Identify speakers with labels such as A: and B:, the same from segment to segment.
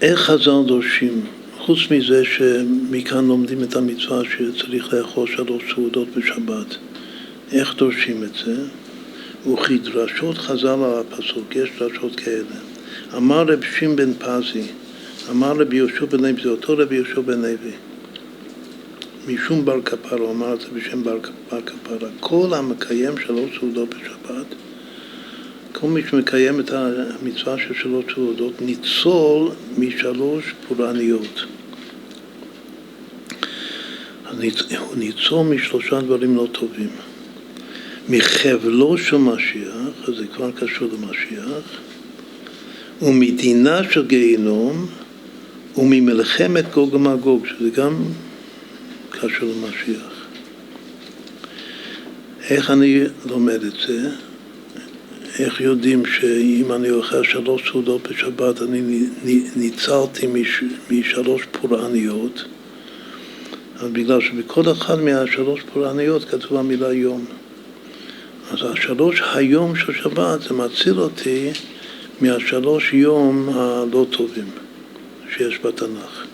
A: איך חז"ל דורשים, חוץ מזה שמכאן לומדים את המצווה שצריך לאכול 3 סעודות בשבת, איך דורשים את זה? וכדרשות חז"ל על הפסוק, יש דרשות כאלה. אמר רב שמעון בן פזי, אמר רבי יהושע בן לוי, זה אותו רבי יהושע בן לוי, משום בר כפרה, הוא אמר את זה בשם בר כפרה, כל המקיים 3 סעודות בשבת, כל מי שמקיים את המצווה של 3 סעודות, ניצול מ3 פורעניות. הוא ניצול מ3 דברים לא טובים. מחבלו של משיח, אז זה כבר קשור למשיח, ומדינה של גיהינום, וממלחמת גוג ומגוג, שזה גם קשור למשיח. איך אני לומד את זה? איך יודעים שאם אני אוכל 3 סעודות בשבת, אני ניצלתי מ3 פורעניות? אז בגלל שבכל אחד מה3 פורעניות כתוב המילה יום. אז 3 היום של שבת זה מציל אותי מה3 יום הלא טובים שיש בתנ"ך.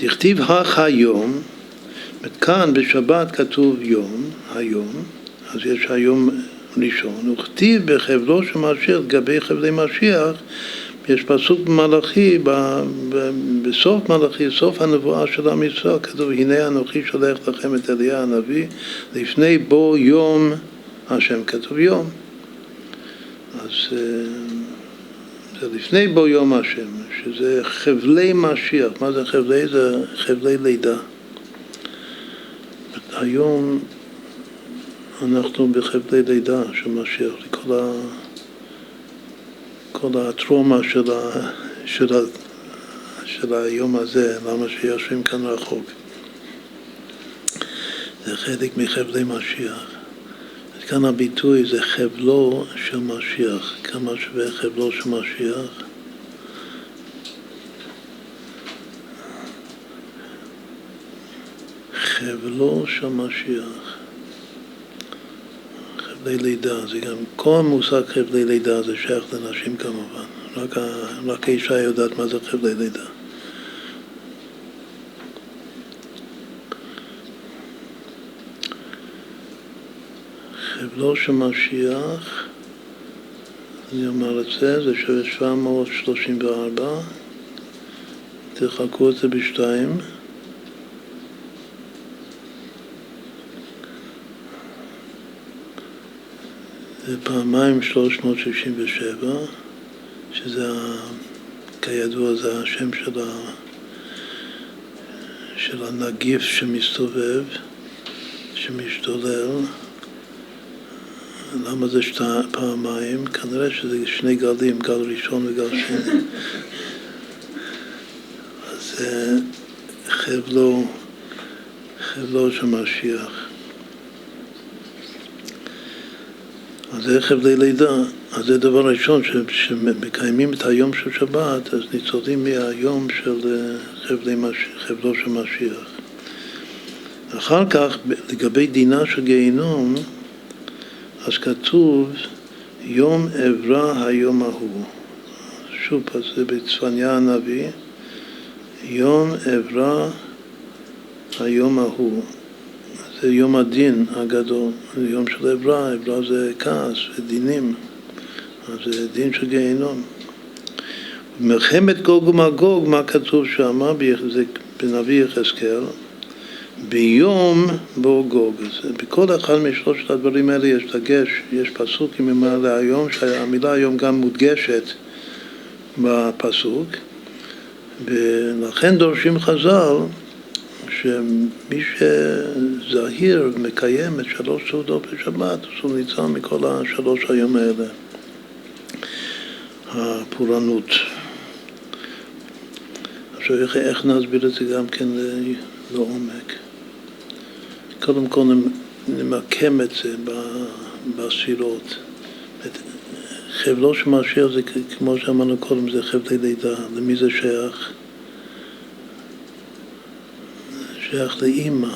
A: דכתיב היום, כאן בשבת כתוב יום, היום, אז יש היום ראשון, וכתיב בחבלו של משיח, לגבי חבלי משיח, יש פסוק במלאכי, בסוף מלאכי, סוף הנבואה של עם ישראל, כתוב, הנה אנוכי שולח לכם את אליה הנביא, לפני בו יום השם, כתוב יום. אז זה לפני בו יום השם, שזה חבלי משיח. מה זה חבלי? זה חבלי לידה. היום אנחנו בחבלי לידה של משיח, כל הטראומה של היום הזה, למה שיושבים כאן רחוק. זה חלק מחבלי משיח. כאן הביטוי זה חבלו של משיח. כמה שווה חבלו של משיח? חבלו של משיח. חבלי לידה, זה גם, כל מושג חבלי לידה זה שייך לנשים כמובן. רק האישה יודעת מה זה חבלי לידה. חבלו של משיח, אני אומר את זה, זה שווה 734, תחלקו את זה ב2, זה פעמיים 367, שזה כידוע זה השם של הנגיף שמסתובב, שמשתולל. למה זה פעמיים? כנראה שזה 2 גלים, גל ראשון וגל שני. אז זה חבלו של משיח. אז זה חבלי לידה. אז זה דבר ראשון, שמקיימים את היום של שבת, אז ניצולים מהיום של חבלו של משיח. אחר כך, לגבי דינה של גיהינום, אז כתוב יום עברה היום ההוא. שוב, אז זה בצפניה הנביא, יום עברה היום ההוא. זה יום הדין הגדול, זה יום של עברה, עברה זה כעס ודינים, אז זה דין של גיהינום. מלחמת גוג ומגוג, מה כתוב שם? זה בנביא יחזקאל, ביום בו גוג. בכל אחד משלושת הדברים האלה יש דגש, יש פסוק עם המילה היום, שהמילה היום גם מודגשת בפסוק, ולכן דורשים חז"ל שמי שזהיר מקיים את 3 סעודות בשבת, הוא ניצל מכל 3 היום האלה, הפורענות. עכשיו איך נסביר את זה גם כן לעומק? קודם כל נמקם את זה בספירות. חבלו של משיח זה, כמו שאמרנו קודם, זה חבלי לידה. למי זה שייך? שייך לאמא.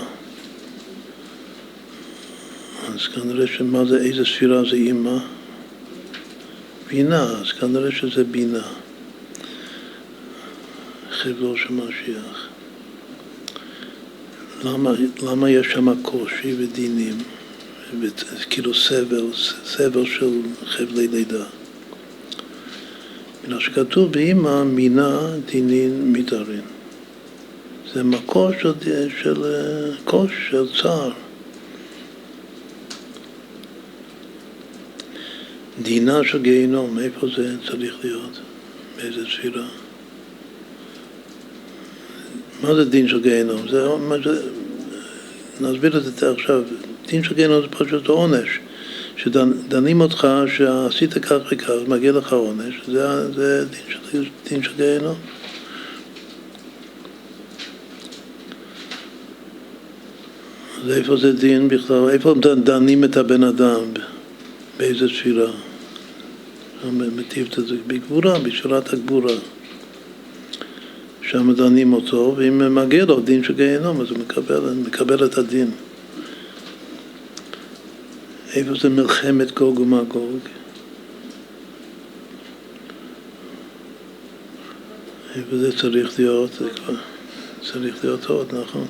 A: אז כנראה שמה זה, איזה ספירה זה אמא? בינה, אז כנראה שזה בינה. חבלו של משיח. למה יש שם קושי ודינים, כאילו סבל של חבלי לידה? בגלל שכתוב באמא מינה דינין מתארין. זה מקור של קוש, של צער. דינה של גיהינום, איפה זה צריך להיות? באיזה ספירה? מה זה דין של גיהינום? נסביר את זה עכשיו. דין של גיהינום זה פשוט עונש. שדנים אותך שעשית כך וכך, מגיע לך עונש, זה דין של גיהינום. אז איפה זה דין בכלל? איפה דנים את הבן אדם? באיזה ספירה? מטיב את זה בגבורה, בשאלת הגבורה. שם דנים אותו, ואם מגיע לו דין של גיהינום, אז הוא מקבל את הדין. איפה זה מלחמת גוג ומגוג? איפה זה צריך להיות? זה כבר צריך להיות עוד, נכון?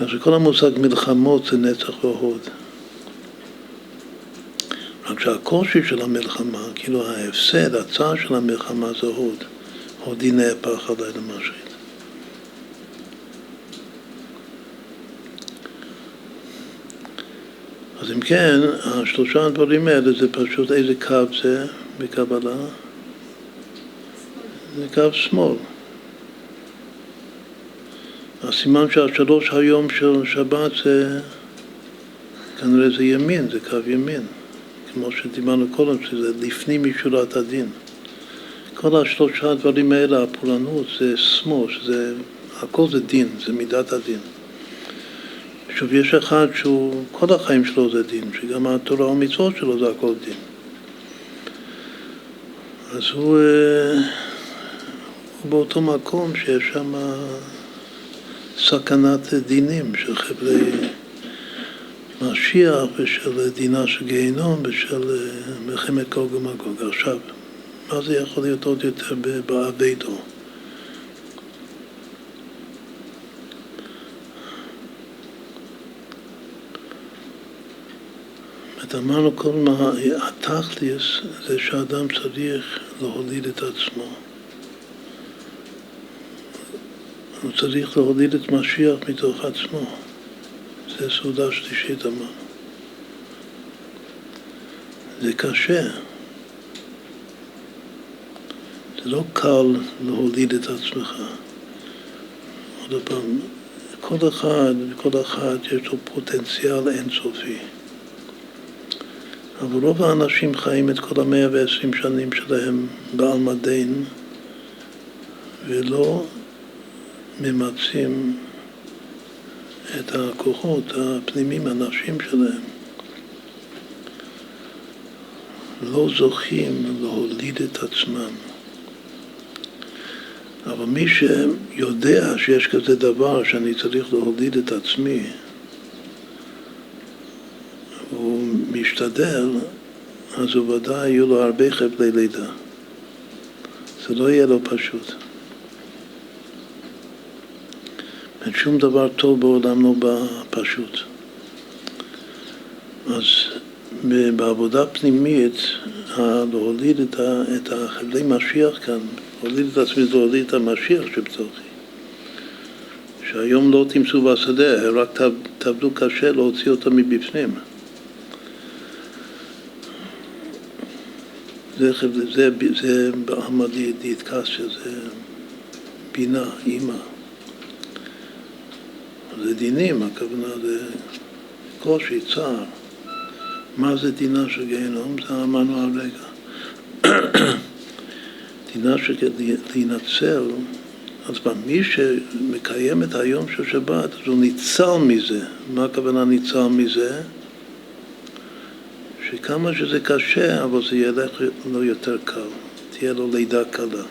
A: שכל המושג מלחמות זה נצח והוד. רק שהקושי של המלחמה, כאילו ההפסד, הצער של המלחמה זה הוד. הודי נהפך עליי למשחית. אז אם כן, השלושה הדברים האלה זה פשוט איזה קו זה בקבלה? זה קו שמאל. הסימן שהשלוש היום של שבת זה כנראה זה ימין, זה קו ימין. כמו שדיברנו קודם, שזה לפנים משורת הדין. כל השלושה הדברים האלה, הפולנות, זה שמאל, שזה, הכל זה דין, זה מידת הדין. שוב, יש אחד שהוא, כל החיים שלו זה דין, שגם התורה והמצוות שלו זה הכל דין. אז הוא באותו מקום שיש שם סכנת דינים של חבלי משיח ושל דינה של גיהינום ושל מלחמת גוג ומגוג. עכשיו, מה זה יכול להיות עוד יותר בעבדו? אמרנו כל מה, התכלס זה שאדם צריך להוליד את עצמו. הוא צריך להוליד את משיח מתוך עצמו. זה סעודה שלישית אמרנו. זה קשה. זה לא קל להוליד את עצמך. עוד פעם, כל אחד יש לו פוטנציאל אינסופי. אבל רוב האנשים חיים את כל 120 שנים שלהם בעל מדין ולא ממצים את הכוחות הפנימיים הנפשיים שלהם. לא זוכים להוליד את עצמם. אבל מי שיודע שיש כזה דבר שאני צריך להוליד את עצמי, הוא משתדל, אז הוא ודאי יהיו לו הרבה חבלי לידה. זה לא יהיה לו פשוט. שום דבר טוב בעולם לא בא פשוט. אז בעבודה פנימית, להוליד את החבלי משיח כאן, להוליד את עצמי, להוליד את המשיח שבתוכי. שהיום לא תמצאו בשדה, רק תעבדו קשה להוציא אותה מבפנים. זה בעמדי דיתקסיה, זה בינה, אימא. זה דינים, הכוונה זה קושי, צער. מה זה דינה של גיהינום? זה אמרנו הרגע. דינה של להינצל, אז מי שמקיים את היום של שבת, אז הוא ניצל מזה. מה הכוונה ניצל מזה? שכמה שזה קשה, אבל זה ילך לו יותר קל. תהיה לו לידה קלה.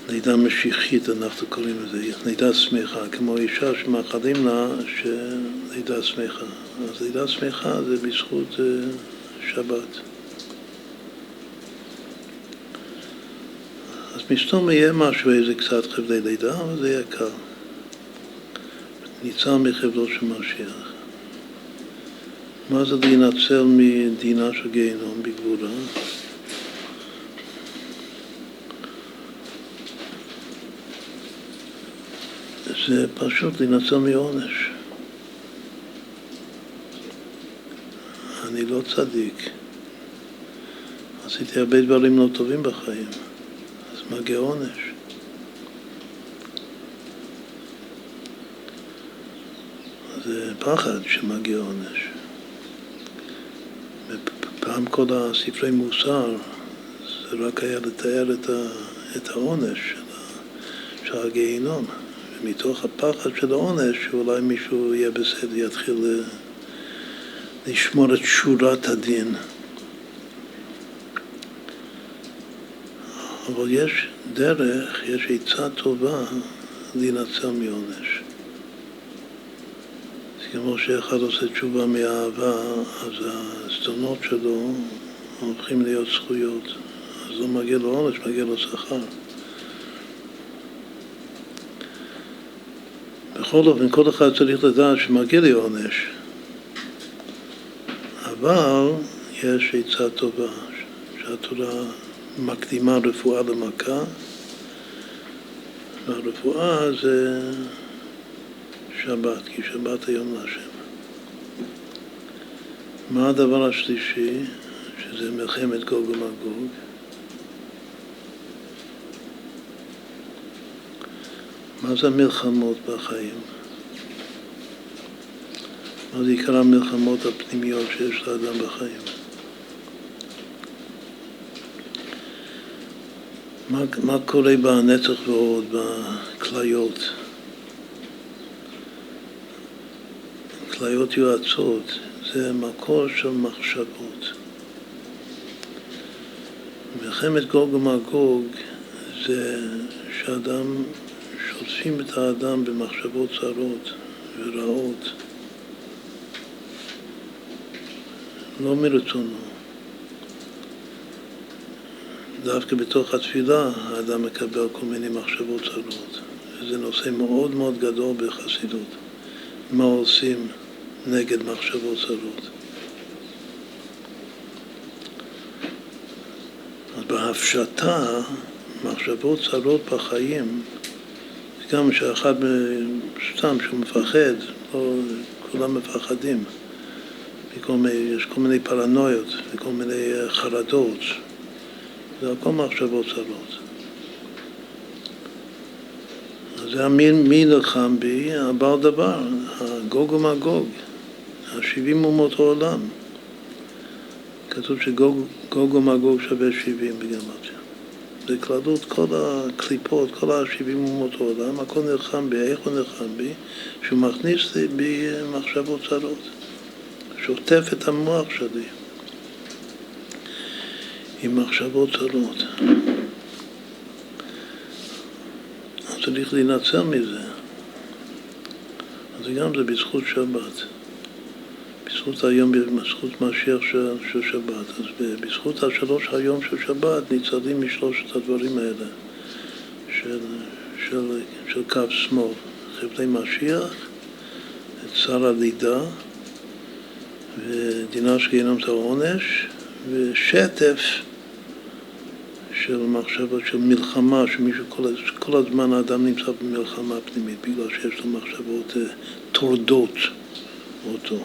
A: לידה משיחית, אנחנו קוראים לזה, לידה שמחה, כמו אישה שמאחלים לה לידה שמחה. אז לידה שמחה זה בזכות שבת. מסתום יהיה משהו, איזה קצת חבלי לידה, אבל זה יהיה קל. ניצל מחבלו של משיח. מה זה להינצל מדינה של גיהנום בגבורה? זה פשוט להינצל מעונש. אני לא צדיק. עשיתי הרבה דברים לא טובים בחיים. אז מגיע עונש. זה פחד שמגיע עונש. פעם כל הספרי מוסר, זה רק היה לתאר את העונש של הגיהינום. ומתוך הפחד של העונש, שאולי מישהו יהיה בסדר, יתחיל לשמור את שורת הדין. אבל יש דרך, יש עצה טובה להינצל מעונש. כמו שאחד עושה תשובה מאהבה, אז הזדונות שלו הופכים להיות זכויות. אז לא מגיע לו עונש, מגיע לו שכר. בכל אופן, כל אחד צריך לדעת שמגיע לי עונש. אבל יש עצה טובה, שהתורה מקדימה רפואה למכה, והרפואה זה שבת, כי שבת היום להשם. מה הדבר השלישי? שזה מלחמת גוג ומגוג. מה זה המלחמות בחיים? מה זה עיקר המלחמות הפנימיות שיש לאדם בחיים? מה קורה בנצח ועוד, בכליות? כליות יועצות זה מקור של מחשבות. מלחמת גוג ומגוג זה שאדם שוטפים את האדם במחשבות צרות ורעות. לא מרצונו. דווקא בתוך התפילה האדם מקבל כל מיני מחשבות צרות. וזה נושא מאוד מאוד גדול בחסידות. מה עושים נגד מחשבות צרות? אז בהפשטה, מחשבות צרות בחיים, גם שאחד סתם שהוא מפחד, או כולם מפחדים, יש כל מיני פרנויות וכל מיני חרדות, זה הכל מחשבות צרות. אז זה מי נלחם בי? הבעל דבר, הגוג ומגוג, 70 אומות העולם. כתוב שגוג ומגוג שווה 70 בגימטריה. זה כללות כל הקליפות, כל 70 אומות העולם, הכל נלחם בי. איך הוא נלחם בי? שהוא מכניס בי מחשבות צרות. שוטף את המוח שלי עם מחשבות צרות. אז צריך להינצל מזה. אז גם זה בזכות שבת. בזכות היום, בזכות משיח של שבת. אז בזכות השלוש היום של שבת ניצלים משלושת הדברים האלה של קו שמאל. חבלי משיח, את שר הלידה, ודינה של גיהנום זה העונש, ושטף של מחשבות, של מלחמה, שמישהו כל הזמן האדם נמצא במלחמה פנימית, בגלל שיש לו מחשבות טורדות אותו.